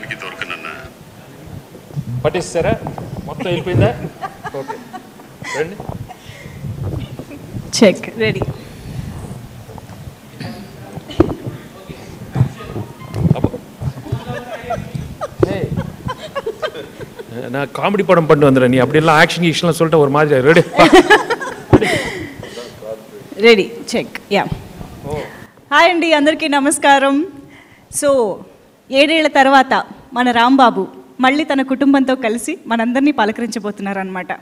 ఎవరికి దొరకనన్నా. పట్టిస్తారా? మొత్తం వెళ్ళిపోయిందా? ఓకే రండి. Check ready. நான் காமெடி படம் பண்ணிட்டு வந்துடுறேன். நீ அப்படிலாம் ஆக்ஷன் கீக்ஷன்லாம் சொல்லிட்டு ஒரு மாதிரி ready ready check. Yeah hi అండి, అందరికీ నమస్కారం. సో 7 ఏళ్ల తర్వాత మన రాంబాబు మళ్ళీ తన కుటుంబంతో కలిసి మనందరినీ పలకరించబోతున్నారనమాట.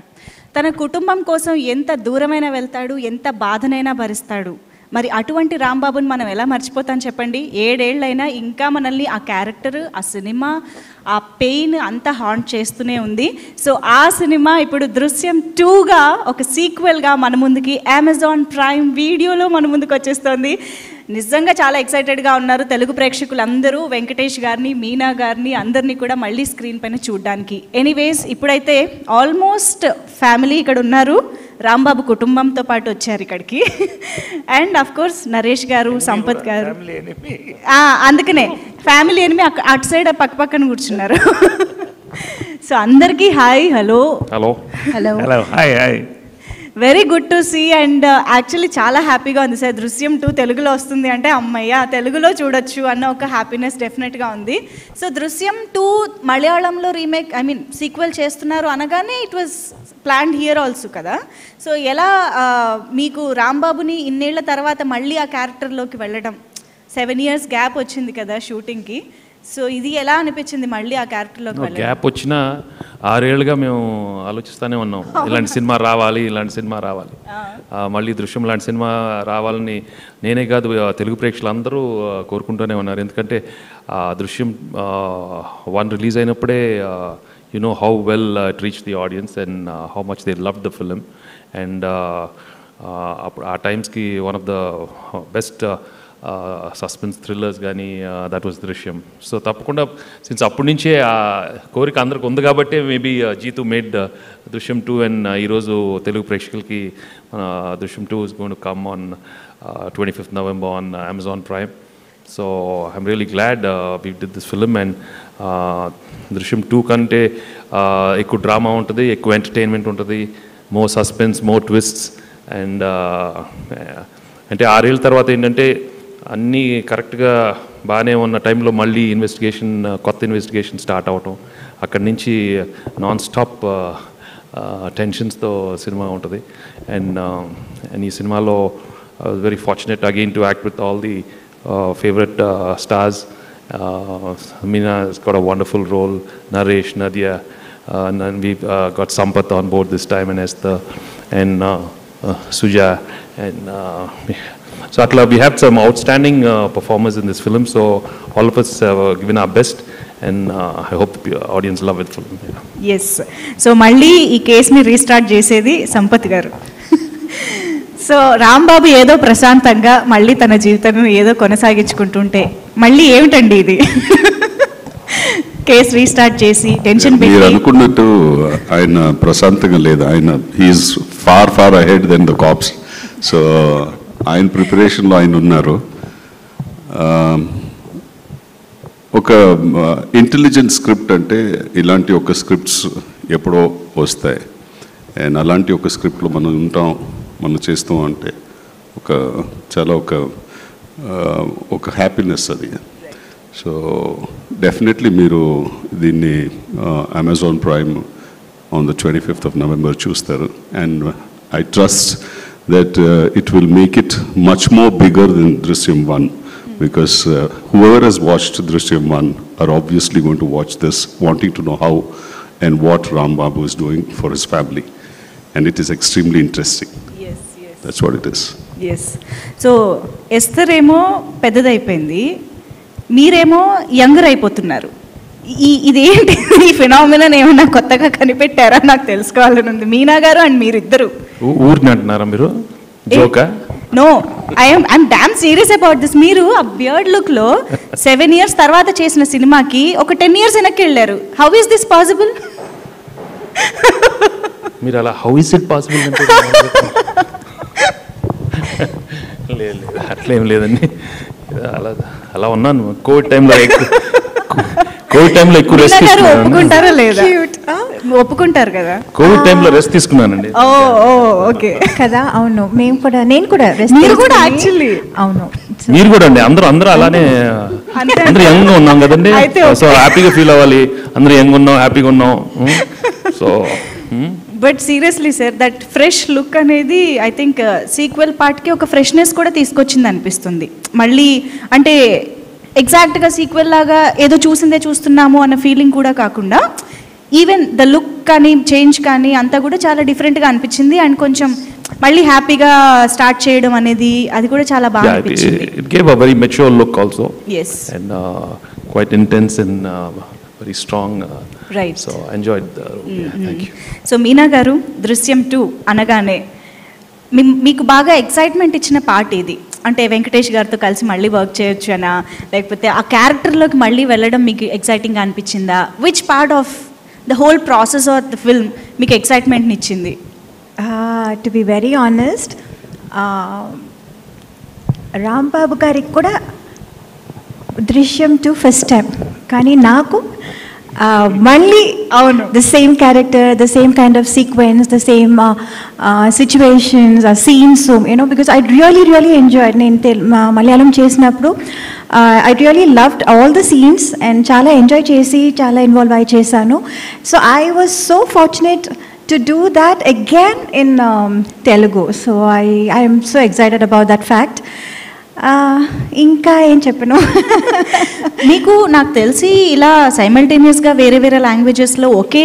తన కుటుంబం కోసం ఎంత దూరమైనా వెళ్తాడు, ఎంత బాధనైనా భరిస్తాడు. మరి అటువంటి రాంబాబుని మనం ఎలా మర్చిపోతాం చెప్పండి? 7 ఏళ్ళైనా ఇంకా మనల్ని ఆ క్యారెక్టర్, ఆ సినిమా, ఆ పెయిన్ అంతా హాంట్ చేస్తూనే ఉంది. సో ఆ సినిమా ఇప్పుడు దృశ్యం 2గా ఒక సీక్వెల్గా మన ముందుకి అమెజాన్ ప్రైమ్ వీడియోలో మన ముందుకు వచ్చేస్తుంది. నిజంగా చాలా ఎక్సైటెడ్గా ఉన్నారు తెలుగు ప్రేక్షకులందరూ. వెంకటేష్ గారిని, మీనా గారిని అందరినీ కూడా మళ్ళీ స్క్రీన్ పైన చూడడానికి. ఎనీవేస్, ఇప్పుడైతే ఆల్మోస్ట్ ఫ్యామిలీ ఇక్కడ ఉన్నారు. రాంబాబు కుటుంబంతో పాటు వచ్చారు ఇక్కడికి. అండ్ అఫ్ కోర్స్ నరేష్ గారు, సంపత్ గారు, అందుకనే ఫ్యామిలీ ఎనిమి అటు సైడ్ పక్క పక్కన కూర్చున్నారు. సో అందరికీ hi. Hello hello hello hello hi hi. Very good to see. And actually చాలా హ్యాపీగా ఉంది సార్. దృశ్యం 2 తెలుగులో వస్తుంది అంటే అమ్మయ్య తెలుగులో చూడొచ్చు అన్న ఒక హ్యాపీనెస్ డెఫినెట్గా ఉంది. సో దృశ్యం 2 మలయాళంలో రీమేక్, ఐ మీన్ సీక్వెల్ చేస్తున్నారు అనగానే it was planned here also కదా. సో ఎలా మీకు రాంబాబుని ఇన్నేళ్ల తర్వాత మళ్ళీ ఆ క్యారెక్టర్లోకి వెళ్ళడం, 7 years గ్యాప్ వచ్చింది కదా షూటింగ్కి. సో ఇది ఎలా అనిపించింది మళ్ళీ ఆ క్యారెక్టర్లోకి వెళ్ళడం? గ్యాప్ వచ్చినా 6 ఏళ్ళుగా మేము ఆలోచిస్తూనే ఉన్నాం, ఇలాంటి సినిమా రావాలి, ఇలాంటి సినిమా రావాలి, మళ్ళీ దృశ్యం లాంటి సినిమా రావాలని నేనే కాదు తెలుగు ప్రేక్షకులందరూ కోరుకుంటూనే ఉన్నారు. ఎందుకంటే దృశ్యం 1 రిలీజ్ అయినప్పుడే you know how well it reached the audience and how much they loved the film. And our times ki one of the best suspense thrillers gani that was Drishyam. So tappakunda since appudu nunche korika andarku undi kabatti maybe Jeetu made Drishyam 2 and ee roju Telugu prekshakulki Drishyam 2 is going to come on 25th November on Amazon Prime. So I'm really glad we did this film. And దృశ్యం 2 కంటే ఎక్కువ drama ఉంటుంది, ఎక్కువ entertainment ఉంటుంది, more suspense, more twists. And అంటే 6 ఏళ్ళ తర్వాత ఏంటంటే అన్నీ కరెక్ట్గా బాగానే ఉన్న టైంలో మళ్ళీ కొత్త ఇన్వెస్టిగేషన్ స్టార్ట్ అవటం, అక్కడి నుంచి నాన్ స్టాప్ టెన్షన్స్తో సినిమా ఉంటుంది. అండ్ ఈ సినిమాలో I was very fortunate again to act with all the favorite stars. Meena has got a wonderful role, Naresh, Nadia, and we've got Sampath on board this time, and Esther, and Suja, and so atla we have some outstanding performers in this film. So all of us have given our best, and I hope the audience love it film. Yes. So మళ్ళీ ఈ కేసుని restart చేసేది సంపత్ గారు. So Rambabu ఏదో ప్రశాంతంగా మళ్ళీ తన జీవితం ఏదో కొనసాగించుకుంటుంటే మళ్ళీ ఏమిటండి ఇది కేసు రీస్టార్ట్ చేసి టెన్షన్ పెట్టి? మీరు అనుకున్నట్టు ఆయన ప్రశాంతంగా లేదు. ఆయన he's far ahead than the cops. So ఆయన ప్రిపరేషన్లో ఆయన ఉన్నారు. ఒక ఇంటెలిజెంట్ స్క్రిప్ట్ అంటే ఇలాంటి ఒక స్క్రిప్ట్స్ ఎప్పుడో వస్తాయి. అండ్ అలాంటి ఒక స్క్రిప్ట్లో మనం చేస్తాం అంటే చాలా ఒక హ్యాపీనెస్ అది. సో డెఫినెట్లీ మీరు దీన్ని Amazon prime on the 25th of November చూస్తారు. And I trust that it will make it much more bigger than దృశ్యం 1, because whoever has watched Drishyam 1 are obviously going to watch this wanting to know how and what Rambabu is doing for his family, and it is extremely interesting. Yes. That's what it is. Yes. So Esther ఏమో పెద్దదైపోయింది, మీరేమో younger అయిపోతున్నారు. ఇదేంటి ఈ phenomenon ఏమైనా కొత్తగా కనిపెట్టారా నాకు తెలుసుకోవాలని ఉంది. మీనా గారు అండ్ మీరిద్దరు ఊరిని అంటున్నారా మీరు? జోకా? No, I'm damn serious about this. మీరు ఆ బియర్డ్ లుక్ లో 7 years తర్వాత చేసిన సినిమాకి ఒక 10 years వెనక్కి వెళ్ళారు. How is this possible? మీరు అలా హౌ ఇస్ ఇట్ పాసిబుల్ అంటే లేదు అట్లేం లేదండి. అలా ఉన్నాను. కోవిడ్ టైంలో కోవిడ్ టైంలో ఎక్కువ రెస్ట్ మీనా గారు తీసుకున్నాను. ఒప్పుకుంటారా లేదా? Cute. ఒప్పుకుంటారు కదా? కోవిడ్ టైంలో రెస్ట్ తీసుకున్నానండి. ఓ ఓకే కదా, అవును. నేను కూడా rest మీరు కూడా తీసుకుని- actually. అవును. మీరు కూడా అండి, అందరూ అలానే అంతే. అందరూ యంగ్ గా ఉన్నాం కదండి, అయితే సో హ్యాపీగా ఫీల్ అవ్వాలి, అందరూ యంగ్ ఉన్నాం, హ్యాపీగా ఉన్నాం. So but seriously sir, that fresh look అనేది ఐ థింక్ సీక్వెల్ పార్ట్కి ఒక ఫ్రెష్నెస్ కూడా తీసుకొచ్చింది అనిపిస్తుంది. మళ్ళీ అంటే ఎగ్జాక్ట్గా సీక్వెల్ లాగా ఏదో చూసిందే చూస్తున్నాము అన్న ఫీలింగ్ కూడా కాకుండా ఈవెన్ ద లుక్ కానీ చేంజ్ కానీ అంతా కూడా చాలా డిఫరెంట్గా అనిపించింది. అండ్ కొంచెం మళ్ళీ హ్యాపీగా స్టార్ట్ చేయడం అనేది అది కూడా చాలా బాగా అనిపించింది. It gave a very mature look also yes, and quite intense and very strong. Right. So enjoyed the role. Thank you. So Meena garu, Drishyam 2 అనగానే మీకు బాగా ఎక్సైట్మెంట్ ఇచ్చిన పార్ట్ ఇది? అంటే వెంకటేష్ గారితో కలిసి మళ్ళీ వర్క్ చేయొచ్చు అనా, లేకపోతే ఆ క్యారెక్టర్లోకి మళ్ళీ వెళ్ళడం మీకు ఎక్సైటింగ్గా అనిపించిందా? Which part of the whole process of the film మీకు ఎక్సైట్మెంట్ని ఇచ్చింది? To be very honest, Rambabu గారికి కూడా దృశ్యం 2 ఫస్ట్ టైం, కానీ నాకు మళ్ళీ అవును, the same character, the same kind of sequence, the same situations, scenes, so because I really enjoyed Malayalam చేసినప్పుడు I really loved all the scenes and చాలా enjoy చేసి చాలా ఇన్వాల్వ్ అయి చేశాను. So I was so fortunate to do that again in Telugu. So I am so excited about that fact. ఇంకా ఏం చెప్పను. మీకు నాకు తెలిసి ఇలా సైమల్టేనియస్గా వేరే వేరే లాంగ్వేజెస్లో ఒకే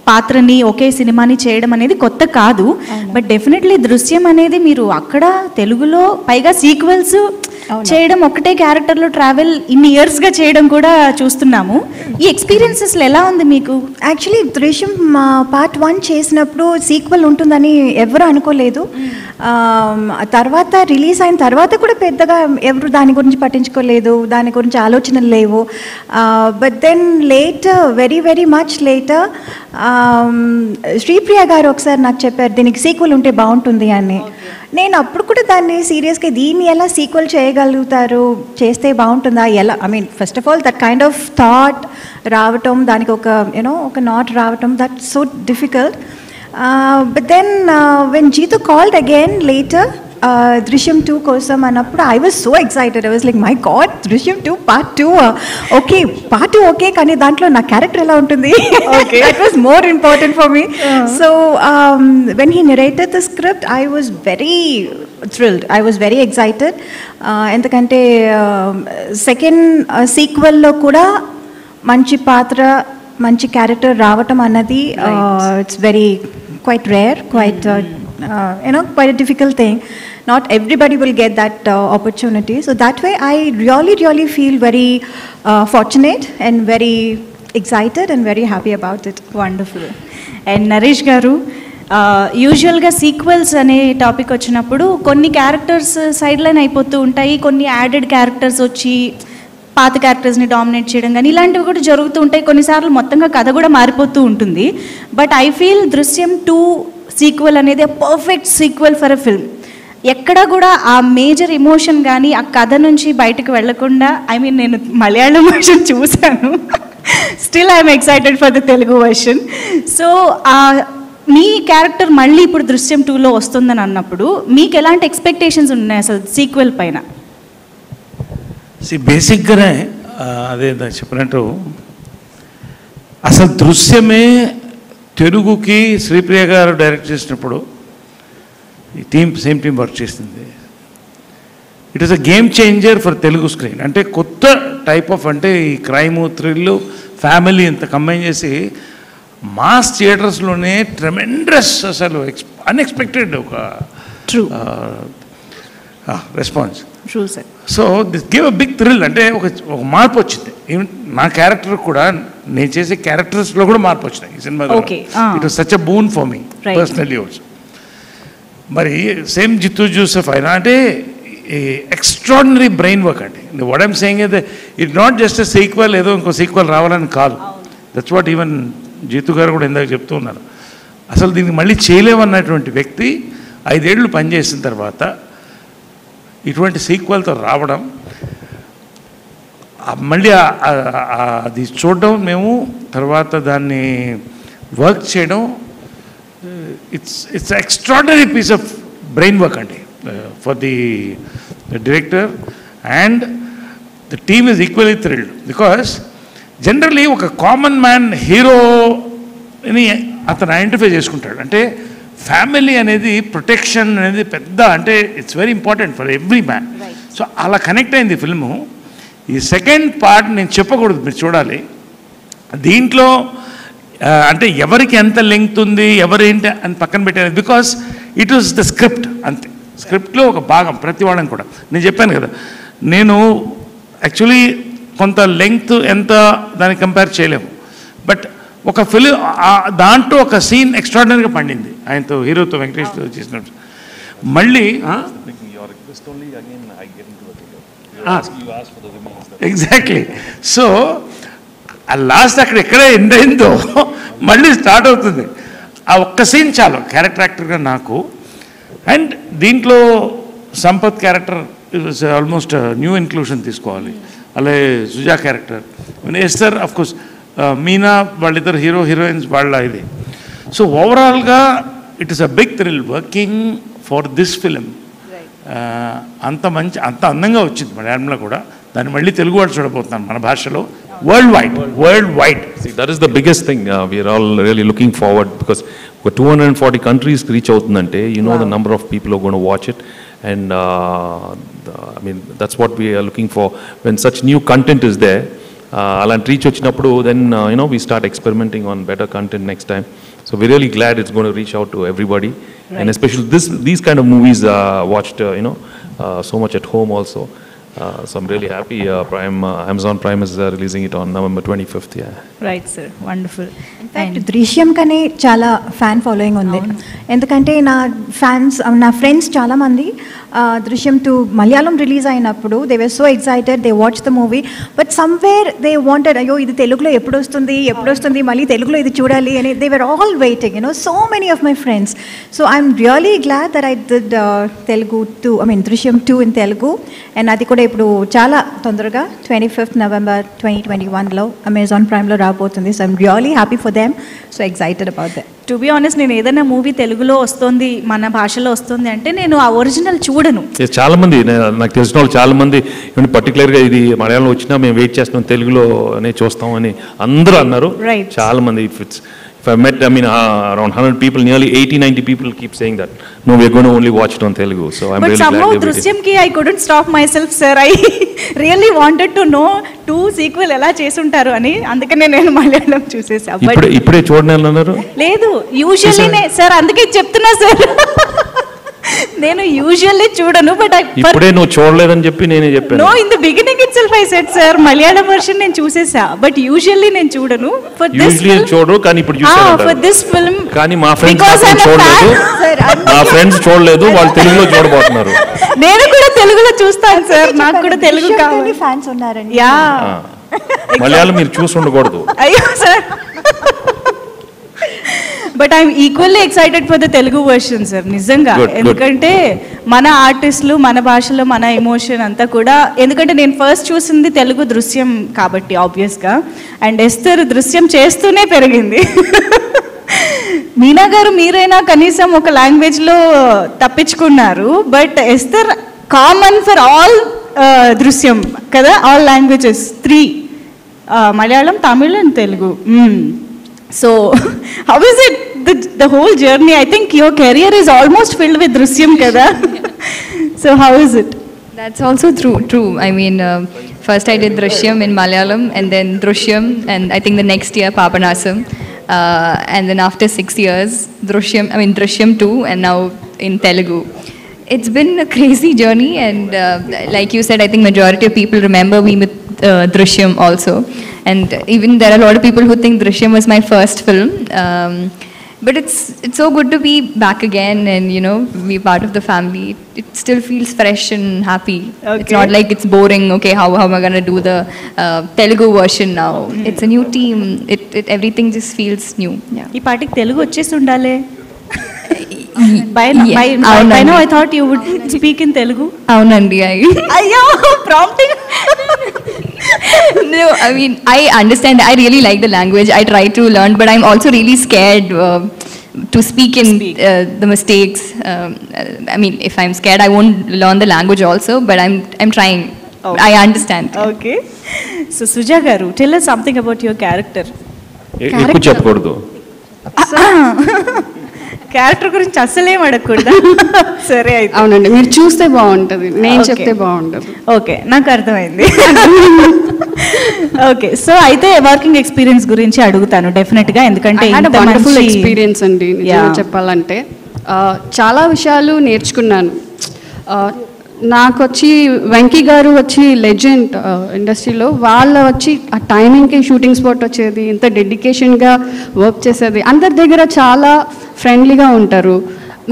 పాత్రని ఒకే సినిమాని చేయడం అనేది కొత్త కాదు. బట్ డెఫినెట్లీ దృశ్యం అనేది మీరు అక్కడ తెలుగులో పైగా సీక్వెల్స్ చేయడం, ఒకటే క్యారెక్టర్లో ట్రావెల్ ఇన్ని ఇయర్స్గా చేయడం కూడా చూస్తున్నాము. ఈ ఎక్స్పీరియన్సెస్లో ఎలా ఉంది మీకు? యాక్చువల్లీ దృశ్యం పార్ట్ 1 చేసినప్పుడు సీక్వెల్ ఉంటుందని ఎవరు అనుకోలేదు. తర్వాత రిలీజ్ అయిన తర్వాత కూడా పెద్దగా ఎవరు దాని గురించి పట్టించుకోలేదు, దాని గురించి ఆలోచనలు లేవు. But then later, very much later, Sripriya garu ఒకసారి నాకు చెప్పారు దీనికి సీక్వెల్ ఉంటే బాగుంటుంది అని. నేను అప్పుడు కూడా దాన్ని సీరియస్గా దీన్ని ఎలా సీక్వెల్ చేయగలుగుతారు, చేస్తే బాగుంటుందా ఎలా, I mean first of all that kind of thought రావటం, దానికి ఒక ఒక నాట్ రావటం, that so difficult. But then when Jeetu called again later, Drishyam 2 కోసం అన్నప్పుడు I was so excited. I was like, my God, Drishyam 2 part 2. Okay, part 2 okay, కానీ దాంట్లో నా క్యారెక్టర్ ఎలా ఉంటుంది? Okay. That was more important for me. So when he narrated the script, I was very thrilled. I was very excited. ఎందుకంటే second సీక్వెల్లో కూడా మంచి పాత్ర, మంచి క్యారెక్టర్ రావటం అన్నది it's very quite rare, quite quite a difficult thing. Not everybody will get that opportunity. So that way I really feel very fortunate and very excited and very happy about it. Wonderful. And Naresh గారు, యూజువల్గా sequels అనే topic వచ్చినప్పుడు కొన్ని characters side line అయిపోతూ ఉంటాయి, కొన్ని added characters వచ్చి పాత క్యారెక్టర్స్ని డామినేట్ చేయడం కానీ ఇలాంటివి కూడా జరుగుతూ ఉంటాయి. కొన్నిసార్లు మొత్తంగా కథ కూడా మారిపోతూ ఉంటుంది. బట్ ఐ ఫీల్ దృశ్యం 2 సీక్వెల్ అనేది perfect sequel for a film. ఎక్కడ కూడా ఆ మేజర్ ఎమోషన్ కానీ ఆ కథ నుంచి బయటకు వెళ్లకుండా, ఐ మీన్ నేను మలయాళం వర్షన్ చూశాను, still I'm excited for the Telugu version. So me character మళ్ళీ ఇప్పుడు దృశ్యం 2లో వస్తుందని అన్నప్పుడు మీకు ఎలాంటి ఎక్స్పెక్టేషన్స్ ఉన్నాయి అసలు సీక్వెల్ పైన? బేసిక్గానే అదే చెప్పినట్టు అసలు దృశ్యమే తెలుగుకి శ్రీప్రియ గారు డైరెక్ట్ చేసినప్పుడు ఈ సేమ్ టీం వర్క్ చేసింది. It is a game changer for Telugu screen. అంటే కొత్త టైప్ ఆఫ్, అంటే ఈ క్రైము, థ్రిల్లు, ఫ్యామిలీ ఇంత కంబైన్ చేసి మాస్ థియేటర్స్లోనే ట్రెమెండస్, అసలు అన్ఎక్స్పెక్టెడ్ ఒక response. True sir. So this give a big thrill. అంటే ఒక మార్పు వచ్చింది. ఈవెన్ నా క్యారెక్టర్ కూడా, నేను చేసే క్యారెక్టర్స్లో కూడా మార్పు వచ్చినాయి ఈ cinema. It was such a boon for me personally also. మరి సేమ్ జిత్తు జోసెఫ్ అయినా అంటే ఎక్స్ట్రాడినరీ బ్రెయిన్ వర్క్ అండి. వాట్ ఐమ్ సేయింగ్ అయితే it not just a sequel, ఏదో ఇంకో సీక్వెల్ రావాలని కాదు. దట్స్ వాట్ ఈవెన్ జీతు గారు కూడా ఇందాక చెప్తూ ఉన్నారు. అసలు దీనికి మళ్ళీ చేయలేమన్నటువంటి వ్యక్తి 5 ఏళ్ళు పనిచేసిన తర్వాత ఇటువంటి సీక్వెల్తో రావడం, మళ్ళీ అది చూడడం మేము, తర్వాత దాన్ని వర్క్ చేయడం, it's extraordinary piece of brain work అండి for the director, and the team is equally thrilled because generally ఒక కామన్ మ్యాన్ హీరోని అతను ఐడెంటిఫై చేసుకుంటాడు. అంటే ఫ్యామిలీ అనేది ప్రొటెక్షన్ అనేది పెద్ద, అంటే it's very important for every man. So అలా కనెక్ట్ అయింది ఫిల్ము. ఈ సెకండ్ పార్ట్ నేను చెప్పకూడదు, మీరు చూడాలి. దీంట్లో అంటే ఎవరికి ఎంత లెంగ్త్ ఉంది, ఎవరేంటి అని పక్కన పెట్టారు, because it was the script. అంతే, స్క్రిప్ట్లో ఒక భాగం ప్రతి వాళ్ళని కూడా. నేను చెప్పాను కదా, నేను యాక్చువల్లీ కొంత లెంగ్త్ ఎంత దాన్ని కంపేర్ చేయలేము, బట్ ఒక ఫిలిం దాంట్లో ఒక సీన్ ఎక్స్ట్రాడినరీగా పండింది ఆయనతో, హీరోతో, వెంకటేష్తో చేసినట్టు. మళ్ళీ ఎగ్జాక్ట్లీ. సో ఆ లాస్ట్ అక్కడ ఎక్కడ ఎండ్ అయిందో మళ్ళీ స్టార్ట్ అవుతుంది. ఆ ఒక్క సీన్ చాలు క్యారెక్టర్ యాక్టర్గా నాకు. అండ్ దీంట్లో Sampath character almost new inclusion తీసుకోవాలి. అలాగే Suja character, Esther of course, Meena, వాళ్ళిద్దరు హీరో హీరోయిన్స్ వాళ్ళ ఇది. సో ఓవరాల్గా it is a big thrill working for this film. అంత మంచి, అంత అందంగా వచ్చింది మలయాళంలో కూడా. దాన్ని మళ్ళీ తెలుగు వాళ్ళు చూడబోతున్నాను మన భాషలో, world wide. That is the biggest thing we are all really looking forward, because 240 countries reach అవుతుందంటే, you know, the number of people who are going to watch it, and I mean that's what we are looking for when such new content is there. అలాంటి reach వచ్చినప్పుడు then you know, we start experimenting on better content next time. So we're really glad it's going to reach out to everybody, and especially these kind of movies watched you know so much at home also. So I'm really happy Amazon Prime is releasing it on November 25th. Yeah. Right, sir. Wonderful. In fact Drishyam కనే చాలా fan following ఉంది. ఎందుకంటే నా friends చాలామంది దృశ్యం 2 Malayalam release అయినప్పుడు they were so excited, they watch the movie, but somewhere they wanted, అయ్యో ఇది తెలుగులో ఎప్పుడు వస్తుంది మళ్ళీ తెలుగులో ఇది చూడాలి అని. They were all waiting, so many of my friends. So I'm really glad that I did Telugu 2, I mean దృశ్యం 2 ఇన్ తెలుగు. అండ్ అది కూడా ఇప్పుడు చాలా తొందరగా 25th November 2021లో అమెజాన్ ప్రైమ్లో రాబోతుంది. So I'm really happy for them, so excited about that. To be honest, నేను ఏదైనా movie తెలుగులో వస్తుంది, మన భాషలో వస్తుంది అంటే నేను ఆ ఒరిజినల్ చూడను. చాలా మంది, నాకు తెలిసిన వాళ్ళు చాలా మంది పర్టికులర్గా ఇది మలయాళంలో వచ్చినా మేము వెయిట్ చేస్తున్నాం, తెలుగులోనే చూస్తాం అని అందరూ అన్నారు. చాలా మంది, if I met, I mean, around 100 people, nearly 80-90 people keep saying that, no, we're going to only watch it on Telugu. So I'm really glad. But somehow Drishyam ki I couldn't stop myself, sir. I really wanted to know 2 sequel ఎలా చేస్తుంటారు అని, అందుకనే నేను మలయాళం చూసేసా. ఇప్పుడే చూడనే అన్నారు? లేదు, usually sir, అందుకే చెప్తున్నా సార్, నేను యూజువల్లీ చూడను, బట్ ఇప్పుడే నువ్వు చూడలేదని చెప్పి నేనే చెప్పాను. No, in the beginning itself I said sir, Malayalam version నేను చూసేసా, బట్ యూజువల్లీ నేను చూడను. ఫర్ దిస్ ఫిల్మ్ చూడరు, కానీ ఇప్పుడు చూసాను. ఫర్ దిస్ ఫిల్మ్ కానీ మా ఫ్రెండ్స్ చూడలేదు, మా ఫ్రెండ్స్ చూడలేదు, వాళ్ళు తెలుగులో చూడబోతున్నారు. నేను కూడా తెలుగులో చూస్తాను సార్, నాకు కూడా తెలుగు కావాలి. ఫ్యాన్స్ ఉన్నారండి. యా, మలయాళం మీరు చూసి ఉండకూడదు. అయ్యో sir, but I'm equally excited for the Telugu version sir, నిజంగా. ఎందుకంటే మన ఆర్టిస్టులు, మన భాషలో మన ఎమోషన్ అంతా కూడా, ఎందుకంటే నేను ఫస్ట్ చూసింది తెలుగు దృశ్యం కాబట్టి ఆబ్వియస్గా, అండ్ ఎస్తర్ దృశ్యం చేస్తూనే పెరిగింది. మీనా గారు మీరైనా కనీసం ఒక లాంగ్వేజ్లో తప్పించుకున్నారు, but Esther common for all Drishyam కదా, all languages 3, Malayalam, Tamil and Telugu. So how is it the whole journey? I think your career is almost filled with Drishyam kada. So how is it? That's also true. I mean, first I did Drishyam in Malayalam, and then Drishyam, and I think the next year Papanasam, and then after 6 years Drishyam 2, and now in Telugu. It's been a crazy journey, and like you said, I think majority of people remember me with Drishyam also, and even there are a lot of people who think Drishyam was my first film, but it's so good to be back again and, you know, be part of the family. It still feels fresh and happy. Okay. It's not like it's boring. Okay, how am I going to do the Telugu version now? It's a new team. It everything just feels new. Yeah. Ee party Telugu vachesi undale. By now I thought you would speak in Telugu. Avunandi. Ayyo, prompting. No, I mean, I understand. I really like the language. I try to learn, but I'm also really scared to speak in the mistakes. I mean, if I'm scared, I won't learn the language also, but I'm trying. Okay. I understand. Okay. So, Suja garu, tell us something about your character. ఎక్కువ చెప్పకూడదు. Character గురించి అస్సలేం అడగకూడదా? సరే అయితే. అవునండి, మీరు చూస్తే బాగుంటుంది, నేను చెప్తే బాగుంటుంది. ఓకే, నాకు అర్థమైంది. ఓకే, సో అయితే వర్కింగ్ ఎక్స్పీరియన్స్ గురించి అడుగుతాను డెఫినెట్గా, ఎందుకంటే వండర్ఫుల్ ఎక్స్పీరియన్స్ అండి నిజంగా చెప్పాలంటే. చాలా విషయాలు నేర్చుకున్నాను. నాకు వచ్చి వెంకీ గారు వచ్చి లెజెండ్ ఇండస్ట్రీలో, వాళ్ళ వచ్చి ఆ టైమింగ్కి షూటింగ్ స్పాట్ వచ్చేది, ఇంత డెడికేషన్గా వర్క్ చేసేది, అందరి దగ్గర చాలా ఫ్రెండ్లీగా ఉంటారు.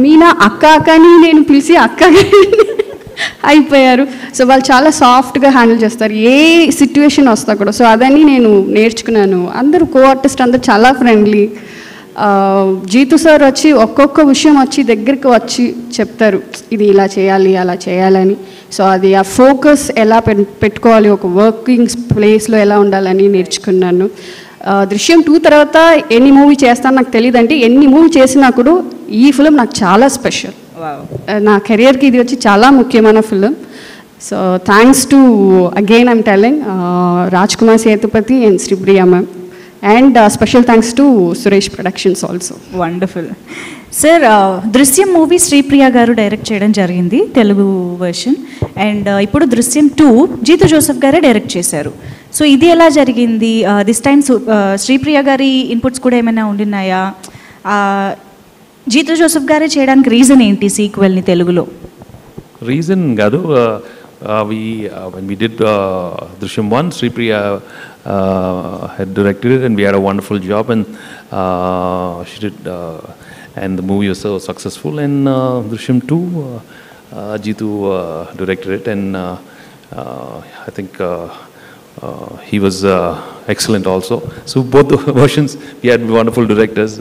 మీనా అక్క అక్కని నేను పిలిచి అక్క అయిపోయారు. సో వాళ్ళు చాలా సాఫ్ట్గా హ్యాండిల్ చేస్తారు ఏ సిచ్యువేషన్ వస్తా కూడా. సో అదని నేను నేర్చుకున్నాను. అందరూ కో ఆర్టిస్ట్ అందరూ చాలా ఫ్రెండ్లీ. జీతు సార్ వచ్చి ఒక్కొక్క విషయం వచ్చి దగ్గరికి వచ్చి చెప్తారు, ఇది ఇలా చేయాలి అలా చేయాలని. సో అది ఆ ఫోకస్ ఎలా పెట్టుకోవాలి, ఒక వర్కింగ్ ప్లేస్లో ఎలా ఉండాలని నేర్చుకున్నాను. దృశ్యం 2 తర్వాత ఎన్ని మూవీ చేస్తాను నాకు తెలియదండి. ఎన్ని మూవీ చేసినా కూడా ఈ ఫిలిం నాకు చాలా స్పెషల్. నా కెరియర్కి ఇది వచ్చి చాలా ముఖ్యమైన film. So thanks to again I'm telling Raj Kumar Sethupathi and Sripriya ma'am. And special thanks to Suresh Productions also. Wonderful. Sir, దృశ్యం మూవీ శ్రీప్రియ గారు డైరెక్ట్ చేయడం జరిగింది, తెలుగు వర్షన్. అండ్ ఇప్పుడు దృశ్యం 2 జీతు జోసెఫ్ గారే డైరెక్ట్ చేశారు. సో ఇది ఎలా జరిగింది? దిస్ టైమ్ శ్రీప్రియ గారి ఇన్పుట్స్ కూడా ఏమైనా ఉండినాయా? జీతు జోసెఫ్ గారే చేయడానికి రీజన్ ఏంటి సీక్వెల్ని తెలుగులో? రీజన్ కాదు, when we did Drishyam 1, Sripriya had directed it and we had a wonderful job, and she did, and the movie was so successful. And Drishyam 2, Jeetu directed it, and I think he was excellent also. So both the versions we had wonderful directors,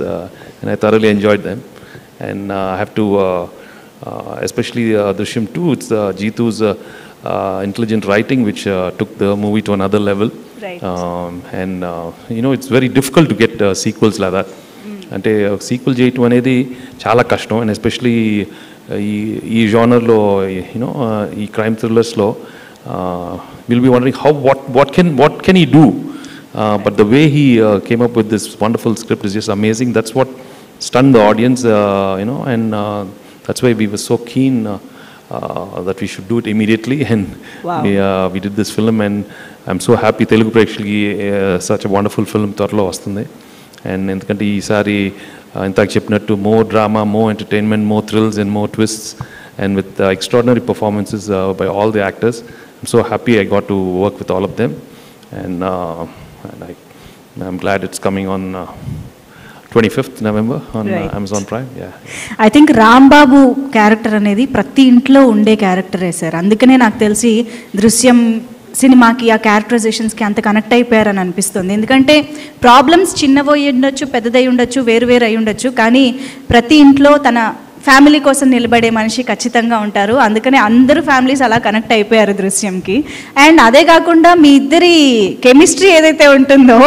and I thoroughly enjoyed them. And I have to especially Drishyam 2, it's Jeetu's intelligent writing which took the movie to another level. Right. And you know, it's very difficult to get sequels like that. అంటే sequel చేయటం అనేది చాలా కష్టం. And especially ఈ జానర్లో, you know, ఈ crime థ్రిల్లర్స్లో will be wondering how what can he do, but the way he came up with this wonderful script is just amazing. That's what stunned the audience, you know, and that's why we were so keen that we should do it immediately, and wow. We did this film, and I'm so happy Telugu ప్రేక్షకులకి such a wonderful film త్వరలో వస్తుంది. And ఎందుకంటే ఈసారి ఇంతకు చెప్పినట్టు more drama, more entertainment, more thrills and more twists, and with extraordinary performances by all the actors. I'm so happy I got to work with all of them, and I'm glad it's coming on 25th November on Amazon Prime. Yeah. I think Rambabu character అనేది ప్రతి ఇంట్లో ఉండే క్యారెక్టరే sir. అందుకనే నాకు తెలిసి దృశ్యం సినిమాకి ఆ క్యారెక్టరైజేషన్స్కి అంత కనెక్ట్ అయిపోయారని అనిపిస్తుంది. ఎందుకంటే ప్రాబ్లమ్స్ చిన్నవి ఉండొచ్చు, పెద్దదై ఉండొచ్చు, వేరు వేరు అయి ఉండొచ్చు, కానీ ప్రతి ఇంట్లో తన ఫ్యామిలీ కోసం నిలబడే మనిషి ఖచ్చితంగా ఉంటారు. అందుకనే అందరూ ఫ్యామిలీస్ అలా కనెక్ట్ అయిపోయారు దృశ్యంకి. అండ్ అదే కాకుండా మీ ఇద్దరి కెమిస్ట్రీ ఏదైతే ఉంటుందో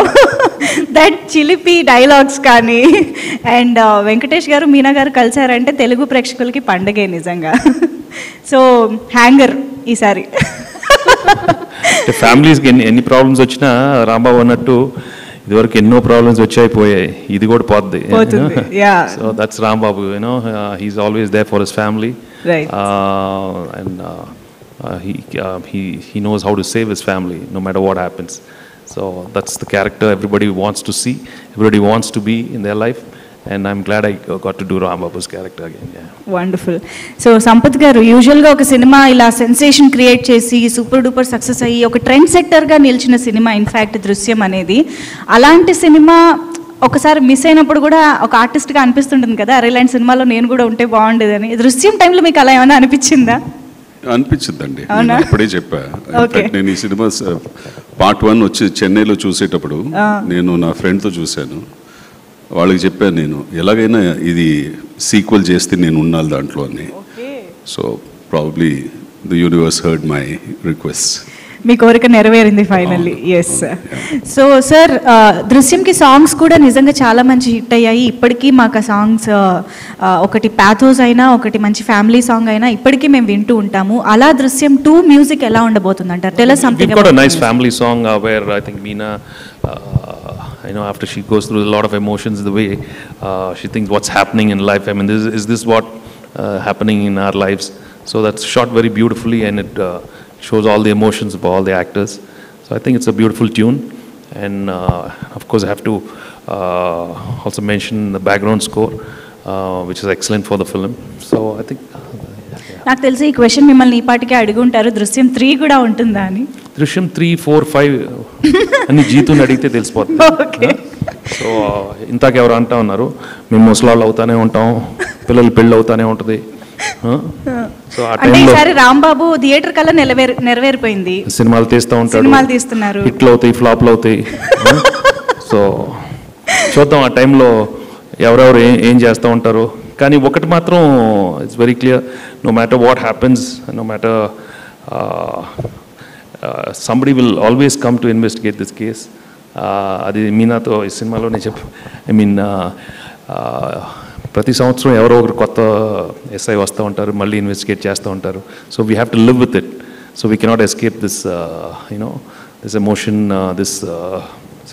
దట్ చిలిపి డైలాగ్స్ కానీ, అండ్ వెంకటేష్ గారు మీనా గారు కలిసారంటే తెలుగు ప్రేక్షకులకి పండగే నిజంగా. సో హ్యాంగర్ ఈసారి ఫ్యామిలీస్కి ఎన్ని ప్రాబ్లమ్స్ వచ్చినా రాంబాబు అన్నట్టు ఇదివరకు ఎన్నో ప్రాబ్లమ్స్ వచ్చాయిపోయాయి, ఇది కూడా పోద్ది. So that's Rambabu, you know, he's always there for his family, and he knows how to save his family no matter what happens. So that's the character everybody wants to see, everybody wants to be in their life, and I'm glad I got to do Rambabu's character again. Yeah. Wonderful. So Sampath గారు, యూజువల్గా ఒక cinema ఇలా sensation create చేసి super duper success అయ్యి ఒక trend సెట్టర్గా నిలిచిన cinema in fact దృశ్యం అనేది. అలాంటి సినిమా ఒకసారి మిస్ అయినప్పుడు కూడా ఒక ఆర్టిస్ట్గా అనిపిస్తుంటుంది కదా, అరే ఇలాంటి సినిమాలో నేను కూడా ఉంటే బాగుండేదని. దృశ్యం టైంలో మీకు అలా ఏమైనా అనిపించిందా? అనిపించిందండి, అప్పుడే చెప్పా. నేను ఈ సినిమా పార్ట్ 1 వచ్చి చెన్నైలో చూసేటప్పుడు నేను నా ఫ్రెండ్తో చూశాను. వాళ్ళకి చెప్పాను, నేను ఎలాగైనా ఇది సీక్వెల్ చేస్తే నేను ఉండాలి దాంట్లో అని. So probably the universe heard my request. మీ కోరిక నెరవేరింది ఫైనల్లీ. ఎస్. సో సార్, దృశ్యంకి సాంగ్స్ కూడా నిజంగా చాలా మంచి హిట్ అయ్యాయి. ఇప్పటికీ మాకు ఆ సాంగ్స్ ఒకటి ప్యాథోస్ అయినా ఒకటి మంచి ఫ్యామిలీ సాంగ్ అయినా ఇప్పటికీ మేము వింటూ ఉంటాము. అలా దృశ్యం 2 మ్యూజిక్ ఎలా ఉండబోతుంది అంటారు? Tell us something about a nice family song where I think Meena, after she goes through a lot of emotions, the way she thinks what's happening in life. I mean, is this what happening in our lives? So that's shot very beautifully, and it shows all the emotions of all the actors. So I think it's a beautiful tune, and of course I have to also mention the background score, which is excellent for the film. So I think నాకు తెలిసి ఈ question మిమ్మల్ని ఈ పాటికే అడుగుంటారు, దృశ్యం 3 కూడా ఉంటుందా అని. దృశ్యం 3, 4, 5 అన్ని జీతుని అడిగితే తెలిసిపోతుంది. సో ఇంతకు ఎవరు అంటా ఉన్నారు, మేము ముసలాళ్ళు అవుతానే ఉంటాం, పిల్లలు పెళ్ళి అవుతానే ఉంటుంది. సో ఆ అంటే టైంలో ఈసారి రాంబాబు థియేటర్ కల్లా నెరవేరిపోయింది. సినిమాలు తీస్తూ ఉంటాడు, సినిమాలు తీస్తున్నారు, హిట్లు అవుతాయి, ఫ్లాప్లు అవుతాయి. సో చూద్దాం ఆ టైంలో ఎవరెవరు ఏం చేస్తూ ఉంటారు. కానీ ఒకటి మాత్రం it's very clear, no matter what happens, no matter somebody will always come to investigate this case. అది మీనాతో ఈ సినిమాలోనే ప్రతి సంవత్సరం ఎవరో ఒకరు కొత్త ఎస్ఐ వస్తూ ఉంటారు, మళ్ళీ ఇన్వెస్టిగేట్ చేస్తూ ఉంటారు. So we have to live with it. So we cannot escape this this emotion, this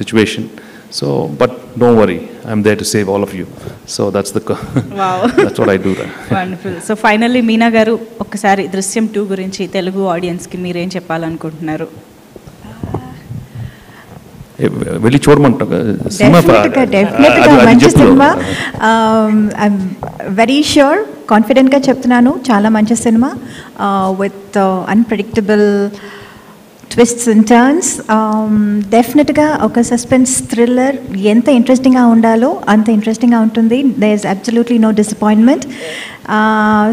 situation. So, but don't worry, I'm there to save all of you. So that's that's what I do. Wonderful. So finally, Meena garu, ఒక్కసారి దృశ్యం 2 గురించి తెలుగు ఆడియన్స్కి మీరేం చెప్పాలనుకుంటున్నారు? వెళ్ళి చూడమంటా డెఫినెట్గా మంచి cinema. I'm very sure, కాన్ఫిడెంట్గా చెప్తున్నాను, చాలా మంచి cinema with unpredictable twists and turns. డెఫినెట్గా ఒక సస్పెన్స్ థ్రిల్లర్ ఎంత ఇంట్రెస్టింగ్గా ఉండాలో అంత ఇంట్రెస్టింగ్గా ఉంటుంది. There is absolutely no disappointment.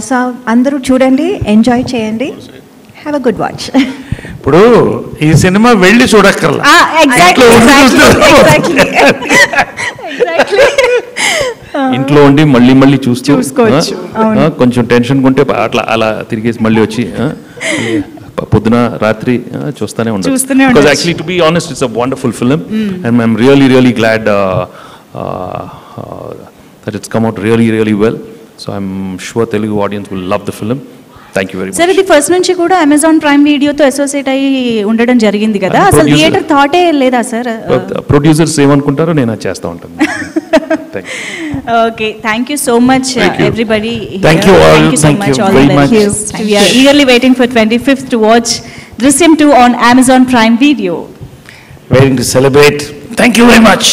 So అందరూ చూడండి, ఎంజాయ్ చేయండి, హ్యావ్ అ గుడ్ వాచ్. ఇప్పుడు ఈ సినిమా వెళ్ళి చూడక్కర్లా, ఇంట్లో ఉండి మళ్ళీ మళ్ళీ చూసుకోవచ్చు. కొంచెం టెన్షన్ ఉంటే అట్లా అలా తిరిగేసి మళ్ళీ వచ్చి పొద్దున రాత్రి చూస్తూనే ఉంటాను. Because actually, to be honest, it's a wonderful film, and I'm really glad that it's come out really well. So I'm sure Telugu audience will love the film. Thank you very much. Sir, ఇది first నుంచి కూడా Amazon prime వీడియోతో associate అయ్యి ఉండడం జరిగింది కదా, అసలు theatre థాటే లేదా సార్? ప్రొడ్యూసర్స్ ఏమనుకుంటారో నేను అది చేస్తూ ఉంటాను. Okay, thank you so much, everybody. Thank you all. Thank you so much. All very much. We are eagerly waiting for 25th to watch Drishyam 2 on Amazon Prime Video. Waiting to celebrate. Thank you very much.